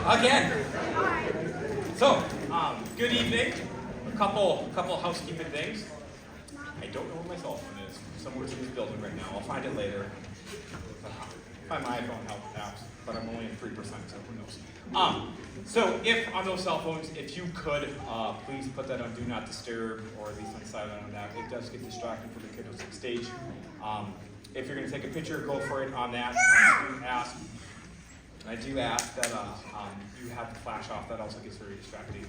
Again. So, good evening. A couple housekeeping things. I don't know where my cell phone is. Somewhere in this building right now. I'll find it later. Find my iPhone help apps, but I'm only at 3%, so who knows. So if on those cell phones, if you could, please put that on Do Not Disturb, or at least on silent on that. It does get distracting for the kiddos on stage. If you're going to take a picture, go for it on that. I do ask that you have the flash off. That also gets very distracting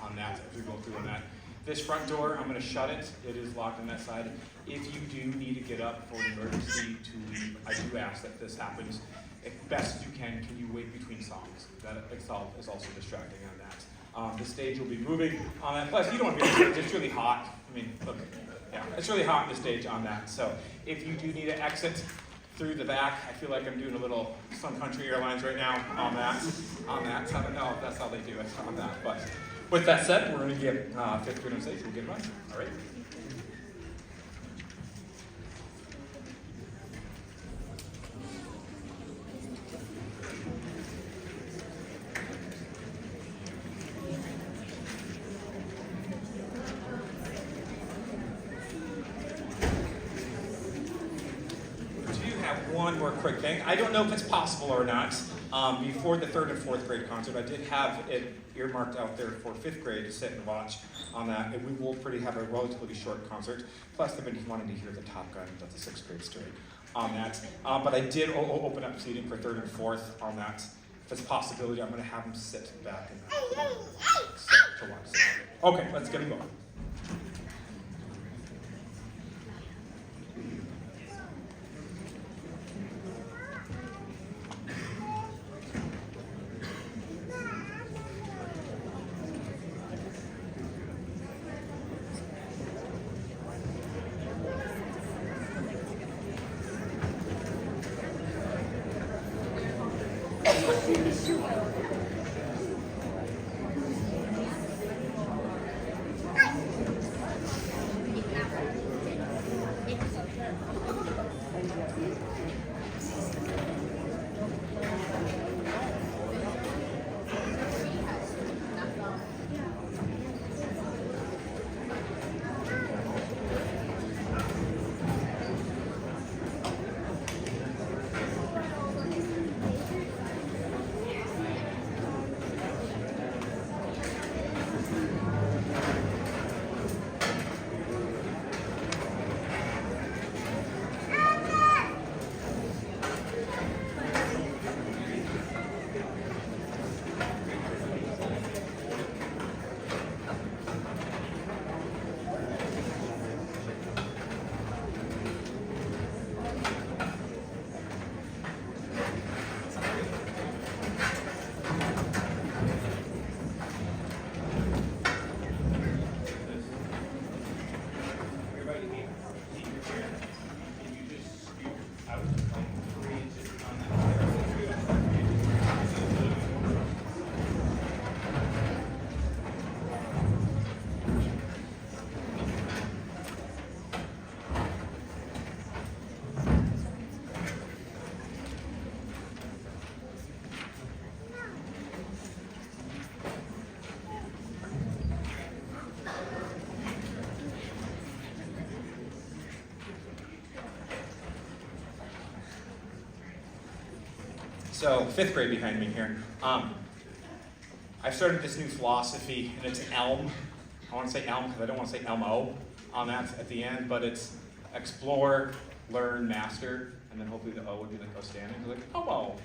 on that as we go through on that. This front door, I'm going to shut it. It is locked on that side. If you do need to get up for an emergency to leave, I do ask that this happens. As best as you can you wait between songs? That itself is also distracting on that. The stage will be moving on that. Plus, you don't want to be, it's really hot. I mean, look, yeah, it's really hot on the stage on that. So if you do need to exit through the back, I feel like I'm doing a little Sun Country Airlines right now on that. So I don't know if that's how they do it on that. But with that said, we're going to get fifth grade on stage. We'll get it on. All right. One more quick thing. I don't know if it's possible or not. Before the third and fourth grade concert, I did have it earmarked out there for fifth grade to sit and watch on that. And we will have a relatively short concert. Plus, they've been wanting to hear the Top Gun that the sixth grade story on that. But I did open up seating for third and fourth on that. If it's a possibility, I'm going to have them sit back and to watch. Okay, let's get them going. So fifth grade behind me here. I've started this new philosophy, and it's ELM. I want to say ELM because I don't want to say ELMO on that at the end, but it's explore, learn, master, and then hopefully the O would be like outstanding. Like ELMO,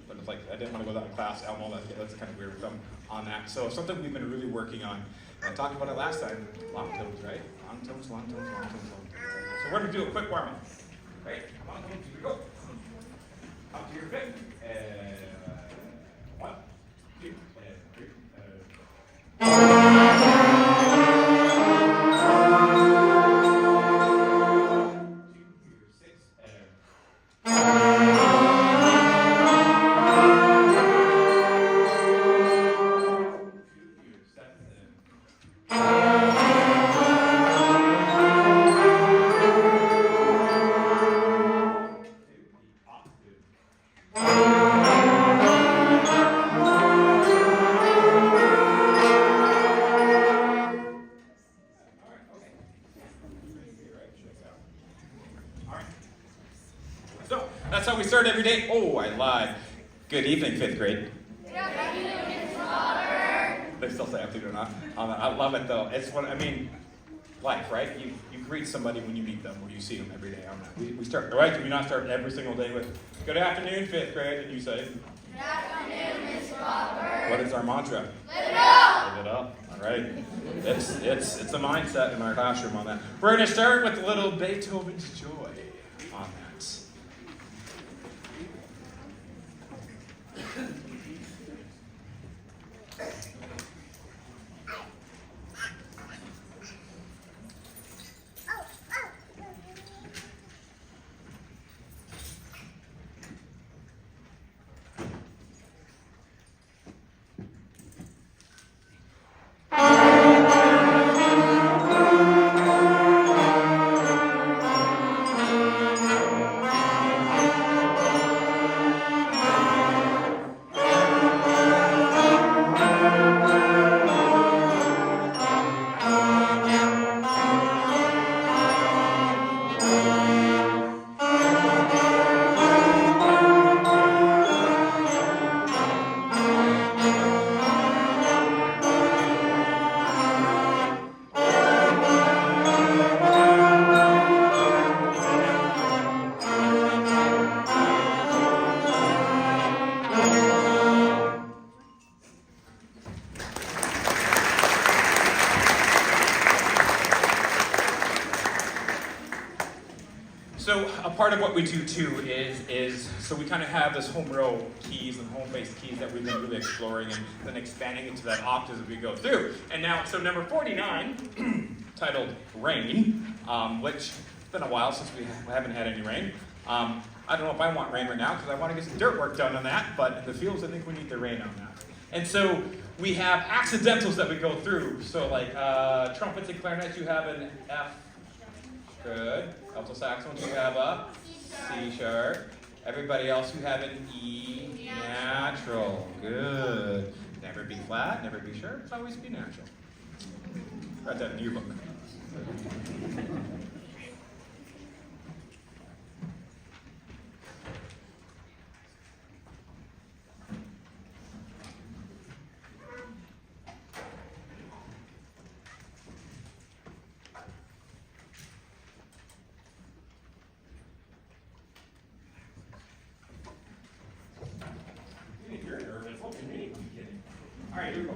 but it's like I didn't want to go that in class. ELMO, that's kind of weird with them on that. So something we've been really working on. I talked about it last time. Long tones, right? Long tones, long tones, long tones, long tones. So we're going to do a quick warm up. Right? Come on, here we go. Up to your feet. 1, 2, 3. start every day. Oh, I lied. Good evening, 5th grade. Good afternoon, Miss Robert. They still say after or not. I love it though. It's what I mean. Life, right? You greet somebody when you meet them or you see them every day. We start, right? Do we not start every single day with good afternoon, 5th grade? And you say, Good afternoon, Miss Robert. what is our mantra? Live it up. Live it up. All right. It's a mindset in our classroom on that. We're going to start with a little Beethoven's Joy on that. So a part of what we do too is so we kind of have this home row keys and home-based keys that we've been really exploring and then expanding into that octaves as we go through. And now, so number 49, titled Rain, which it's been a while since we haven't had any rain. I don't know if I want rain right now because I want to get some dirt work done on that, but the fields, I think we need the rain on that. And so we have accidentals that we go through. So like trumpets and clarinets, you have an F. Good. Alto saxophones, you have a C sharp. Everybody else, you have an E natural. Good. Never B flat, never B sharp. It's always B natural. Write that in your book. All right, here we go.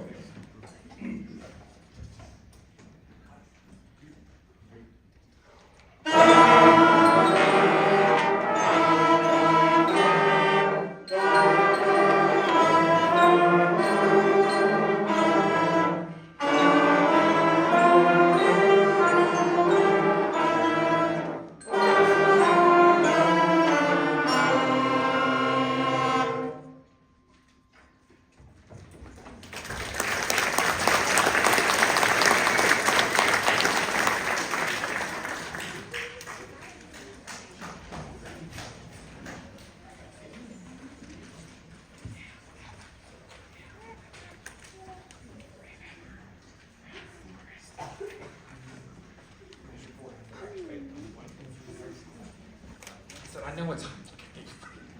I know what's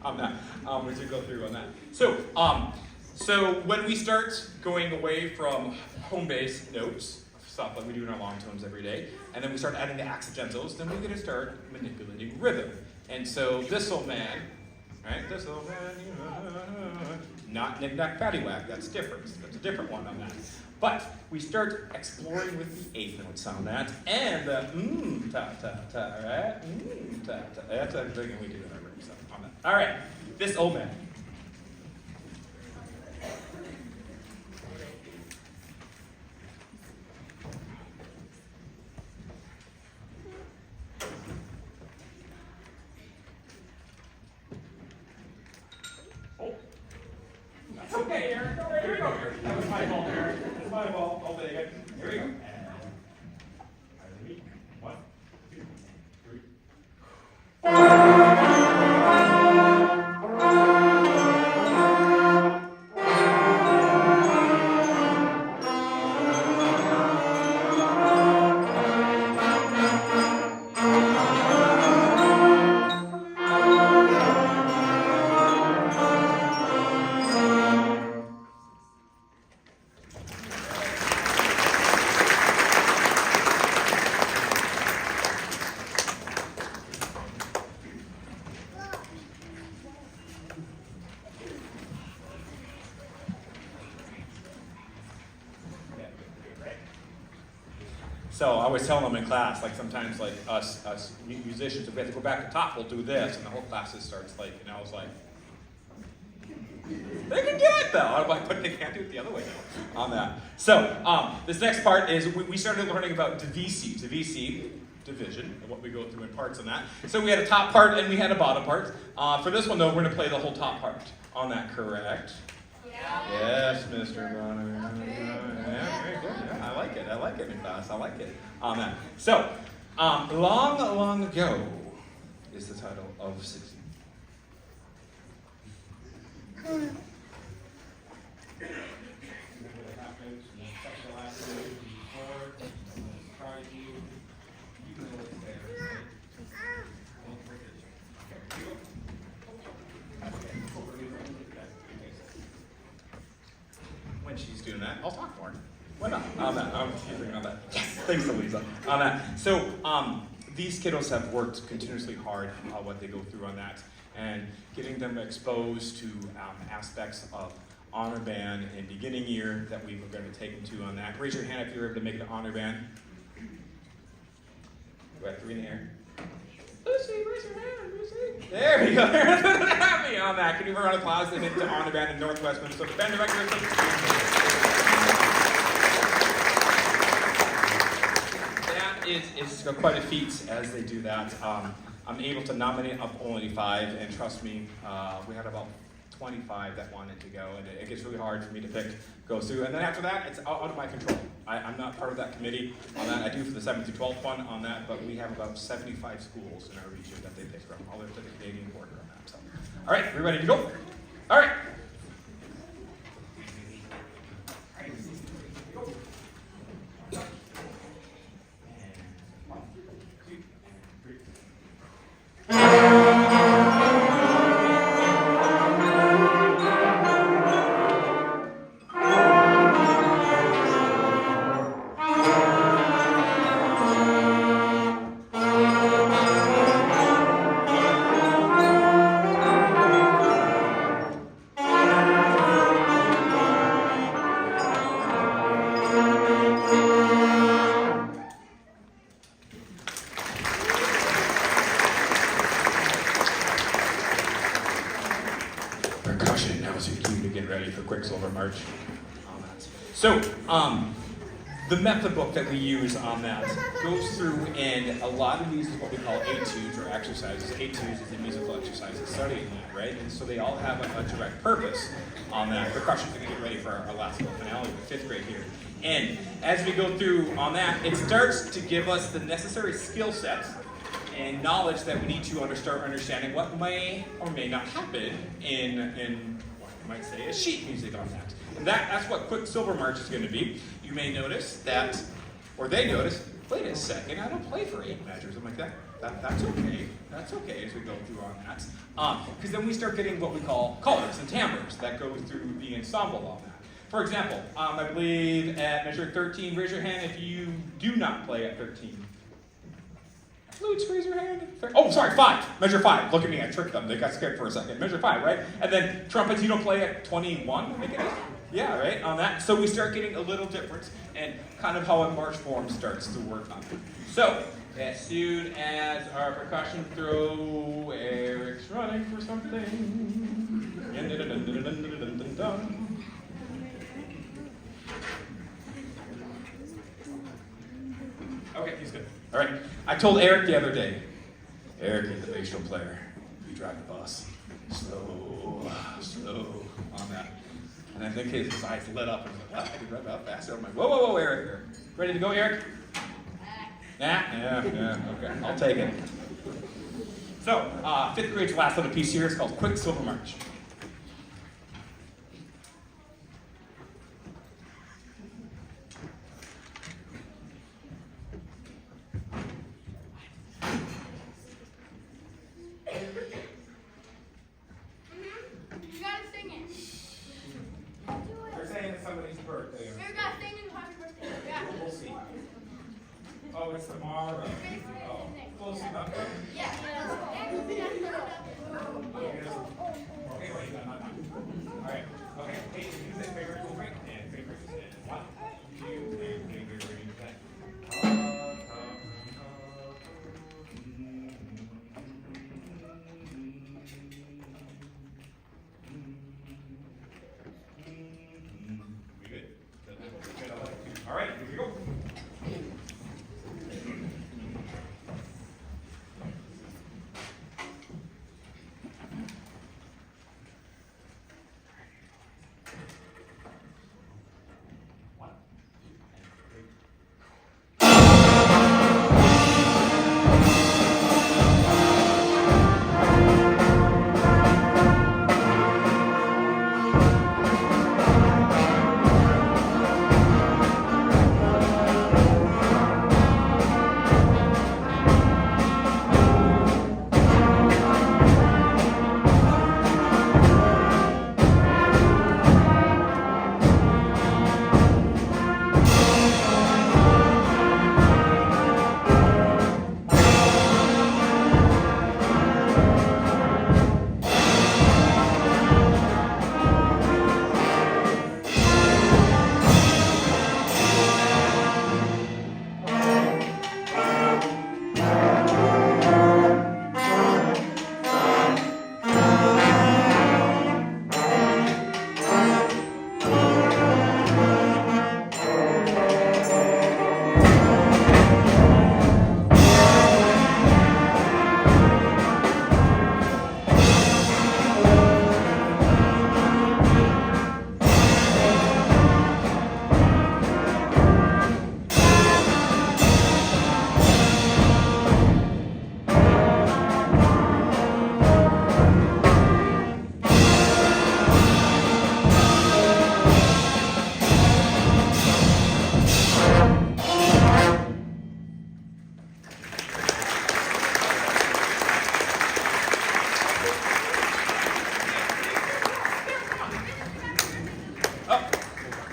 on that as we go through on that. So when we start going away from home-based notes, stuff like we do in our long tones every day, and then we start adding the accidentals, then we're going to start manipulating rhythm. And so this old man, right? This old man, not knick-knack paddywhack. That's different. That's a different one on that. But we start exploring with the 8th notes on that, and the ta-ta-ta, right? Ta-ta. That's a thing we do in our room, so on that. All right, this old man. Oh, that's okay, Aaron. Here we go, Aaron. That was my fault, Aaron. That's my fault. I'll take it. Here we go. Ready? 1, 2, 3. So I always tell them in class, like sometimes like us musicians, if we have to go back to top, we'll do this, and the whole class just starts like, and I was like, they can do it though. I'm like, but they can't do it the other way though, on that. So this next part is we started learning about divisi. Divisi, division, and what we go through in parts on that. So we had a top part and we had a bottom part. For this one though, we're going to play the whole top part on that, correct? Yeah. Yes, Mr. Bonner. Yeah, very good. Yeah, I like it in class. I like it on that. So, long ago is the title of 16. When she's doing that, I'll talk more. Why not? On that. I'm teasing on that. Yes! Thanks, Elisa. On that. So, these kiddos have worked continuously hard on what they go through on that, and getting them exposed to aspects of honor band in beginning year that we were going to take them to on that. Raise your hand if you're able to make it an honor band. We got 3 in the air. Lucy, raise your hand, Lucy. There we go. Happy on that. Can you give a round of applause to honor band in Northwest Minnesota? Band director. That is quite a feat as they do that. I'm able to nominate up only 5, and trust me, we had about 25 that wanted to go, and it gets really hard for me to pick, go through, and then after that, it's out of my control. I'm not part of that committee on that. I do for the 7th through 12th one on that, but we have about 75 schools in our region that they pick from, all the way to the Canadian border on that. So, all right, we ready to go? All right. Percussion, now is your cue to get ready for Quicksilver March. So, the method book that we use on that goes through, and a lot of these is what we call etudes or exercises. Etudes is the musical exercises studying that, right? And so they all have a direct purpose on that. Percussion is going to get ready for our last little finale with 5th grade here. And as we go through on that, it starts to give us the necessary skill sets and knowledge that we need to start understanding what may or may not happen in what you might say is sheet music on that. And that's what Quicksilver March is going to be. You may notice that, or they notice, wait a second, I don't play for 8 measures. I'm like, that's okay. That's okay as we go through on that. Because then we start getting what we call colors and timbres that go through the ensemble on that. For example, I believe at measure 13, raise your hand if you do not play at 13. Flutes, raise your hand. Oh, sorry, 5. Measure 5. Look at me, I tricked them. They got scared for a second. Measure 5, right? And then trumpets, you don't play at 21, I think it is? Yeah, right, on that. So we start getting a little difference and kind of how a march form starts to work on it. So, as soon as our percussion throw, Eric's running for something. Okay, he's good. All right. I told Eric the other day, Eric is the bass drum player. You drive the bus. Slow on that. And I think his eyes lit up and I was like, what? I can drive out faster. I'm like, whoa, Eric. Ready to go, Eric? Yeah, okay. I'll take it. So, 5th grade's last little piece here is called Quicksilver March. Oh, it's tomorrow. Oh, close enough. Yeah. Okay, wait, no. All right. Okay. Hey, you said favorite cool break and favorite. 1, 2, and favorite reading.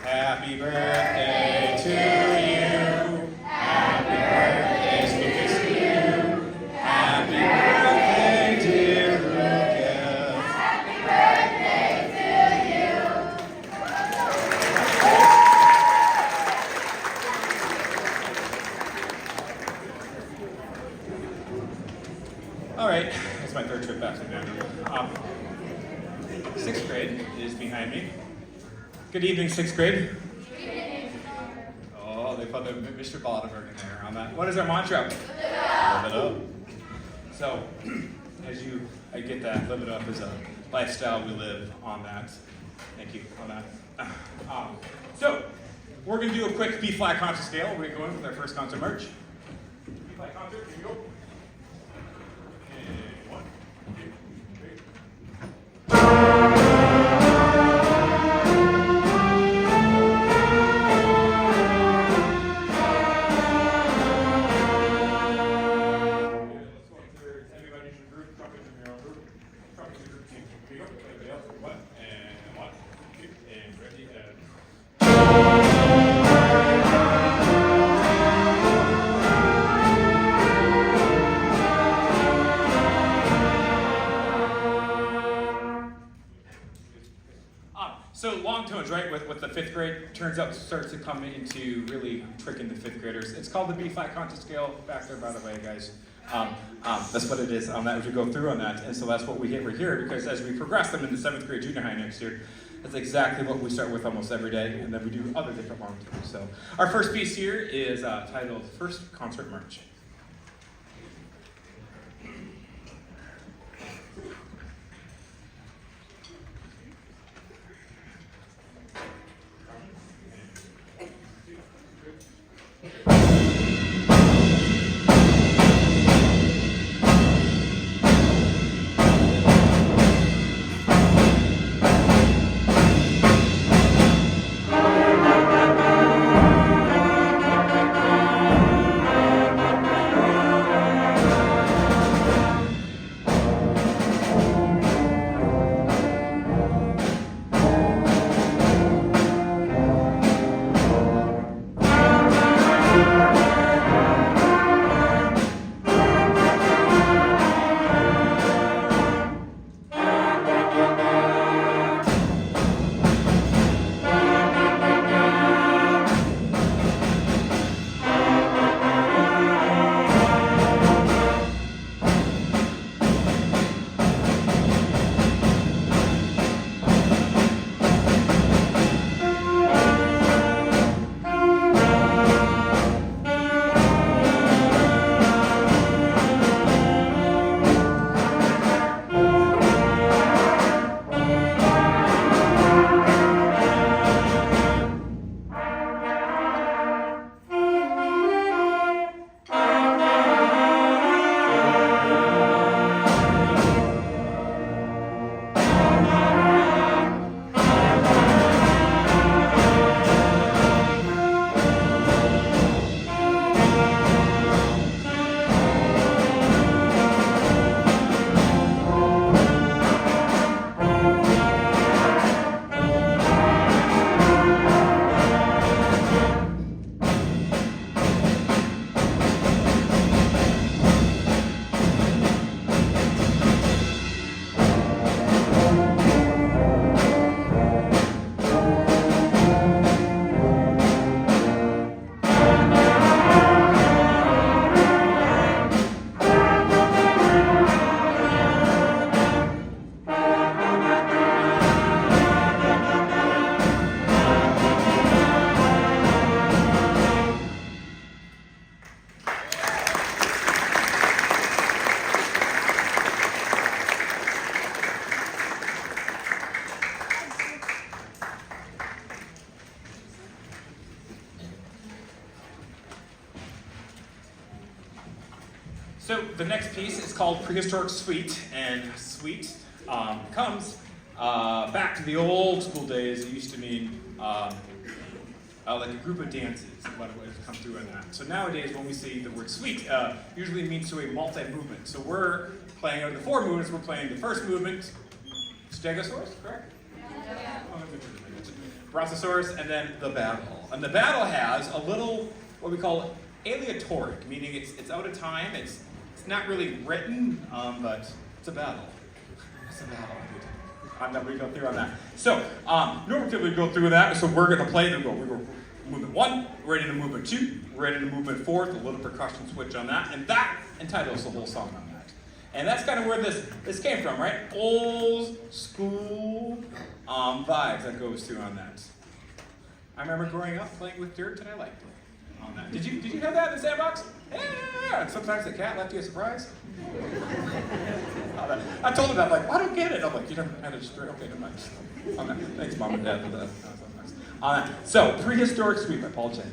Happy birthday to you. Happy birthday, Lucas, to you. Happy birthday, dear Lucas. Happy birthday to you. All right, it's my third trip back to Manhattan. Sixth grade is behind me. Good evening, sixth grade. Oh, they put the Mr. Bodenberg in there on that. What is our mantra? Live it up. So, I get that. Live it up is a lifestyle we live on that. Thank you on that. So, we're going to do a quick B-flat concert scale. We're going to go in with our first concert march. B-flat concert, here we go. And 1, 2, 3. So long tones, right, with the fifth grade, turns out starts to come into really tricking the fifth graders. It's called the B-flat concert scale, back there by the way, guys. That's what it is on that as we go through on that. And so that's what we're here because as we progress them into seventh grade junior high next year, that's exactly what we start with almost every day, and then we do other different long tones. So our first piece here is titled First Concert March. So the next piece is called Prehistoric Suite, and suite comes back to the old school days. It used to mean like a group of dances, what has come through in that. So nowadays when we say the word suite, usually means to a multi-movement. So we're playing out of the 4 movements, we're playing the first movement, Stegosaurus, correct? Yeah. Brontosaurus, and then the battle. And the battle has a little, what we call aleatoric, meaning it's out of time, it's not really written, but it's a battle. It's a battle. I'm not going to go through on that. So, normally we go through that, so we're going to play, we go movement 1, we're ready to movement 2, we're ready to movement 4, a little percussion switch on that, and that entitles the whole song on that. And that's kind of where this came from, right? Old school vibes that goes through on that. I remember growing up playing with dirt, and I liked it on that. Did you have that in the sandbox? Yeah, and sometimes the cat left you a surprise. I told him that, like, I don't get it. I'm like, you don't have a straight, okay, never mind. Thanks, Mom and Dad, for that. That was nice. So, Prehistoric Suite by Paul Cheng.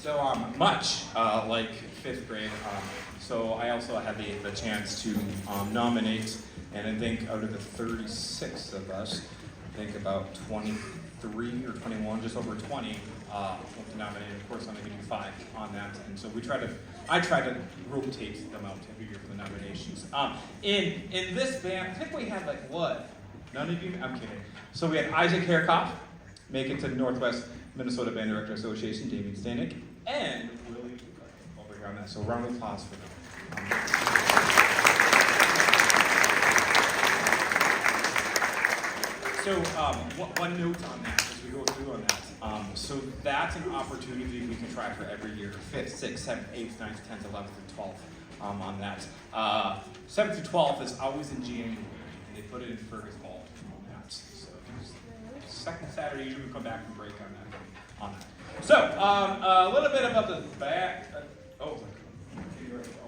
So much like fifth grade. So I also had the chance to nominate, and I think out of the 36 of us, I think about 23 or 21, just over 20, went to nominate. Of course, I'm going to do 5 on that, and so I try to rotate them out every year for the nominations. In this band, I think we had like what? None of you? I'm kidding. So we had Isaac Hairkoff make it to the Northwest Minnesota Band Director Association, Damien Stanek, and Willie over here on that. So a round of applause for them. So one note on that as we go through on that. So that's an opportunity we can try for every year, 5th, 6th, 7th, 8th, 9th, 10th, 11th, and 12th on that. 7th through 12th is always in January, and they put it in Fergus Hall on that. So second Saturday, usually we come back and break on that. So a little bit about the back.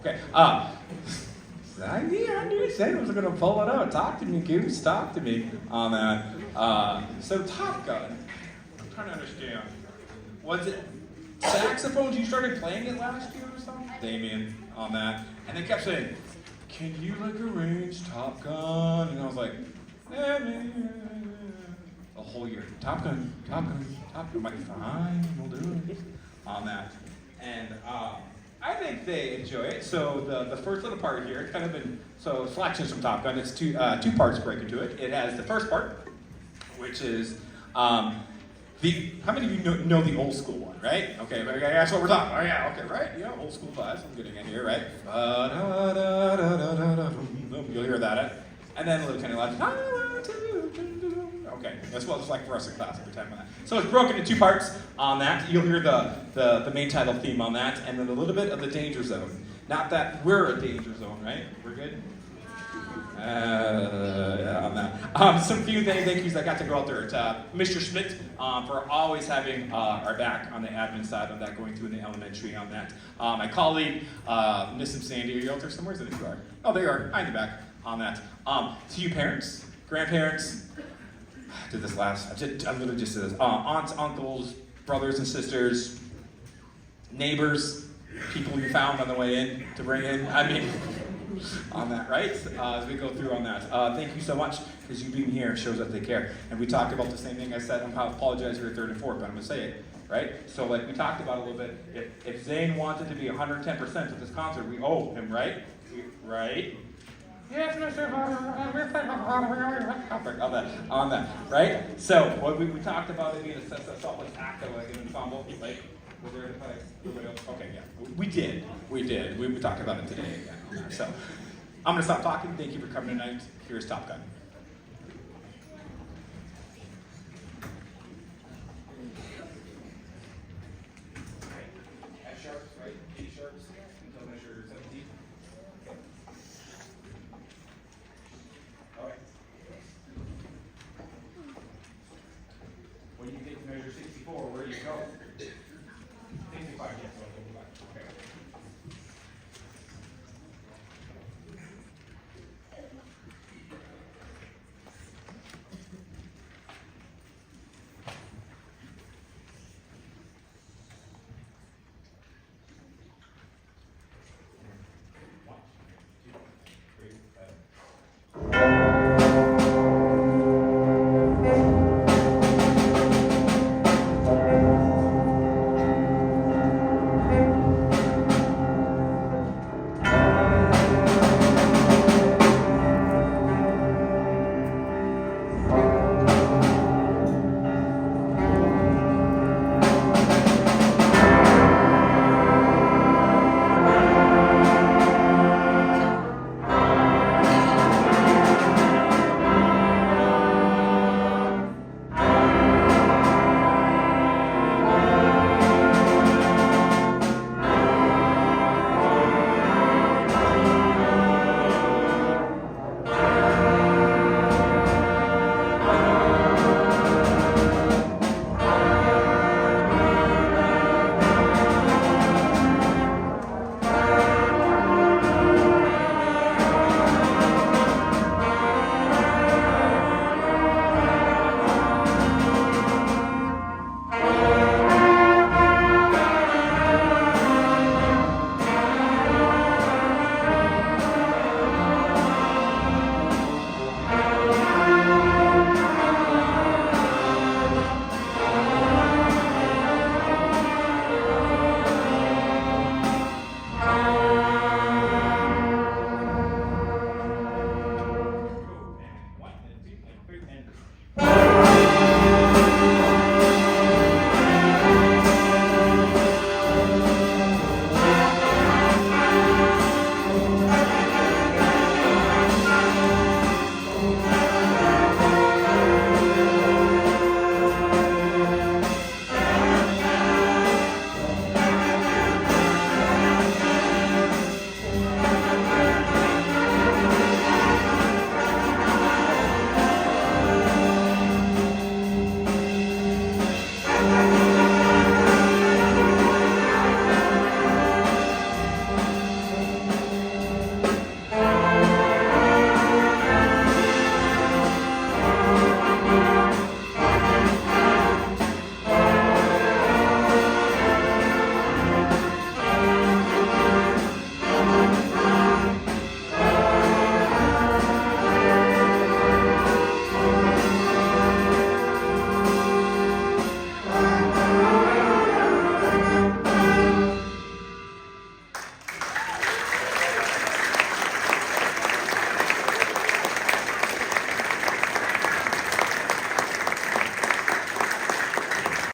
Okay. I knew you said I was going to pull it out. Talk to me, Goose. Talk to me on that. So Top Gun. I'm trying to understand. Was it saxophones? You started playing it last year or something? Damien on that. And they kept saying, "Can you like arrange Top Gun?" And I was like, a whole year. Top Gun, Top Gun, Top Gun. I'm like, fine, we'll do it on that. And I think they enjoy it. So the first little part here, it's kind of been, so selections from Top Gun, it's two parts break into it. It has the first part, which is, how many of you know the old school one, right? Okay, that's what we're talking about. Oh yeah, okay, right? Yeah, old school vibes, I'm getting in here, right? You'll hear that. And then a little kind of like, okay, that's what it's like for us in class every time on that. So it's broken into 2 parts on that. You'll hear the main title theme on that, and then a little bit of the danger zone. Not that we're a danger zone, right? We're good? Yeah, on that. Some few thank yous I got to go out there to Mr. Schmidt for always having our back on the admin side of that, going through in the elementary on that. My colleague, Miss and Sandy, are you out there somewhere? Is it you are? Oh, they are, behind the back on that. To you parents, grandparents, I did this last, I literally just did this. Aunts, uncles, brothers and sisters, neighbors, people you found on the way in to bring in. I mean, on that, right? As we go through on that. Thank you so much, because you being here shows that they care. And we talked about the same thing I said. I apologize for 3rd and 4th, but I'm going to say it, right? So like we talked about a little bit, if Zane wanted to be 110% at this concert, we owe him, right? Right? Yes, Mr. on that, right? So what we talked about it being a salt like active, like an ensemble, like was there anybody else? Okay, yeah, we did. We talked about it today again on that. So I'm gonna stop talking. Thank you for coming tonight. Here's Top Gun.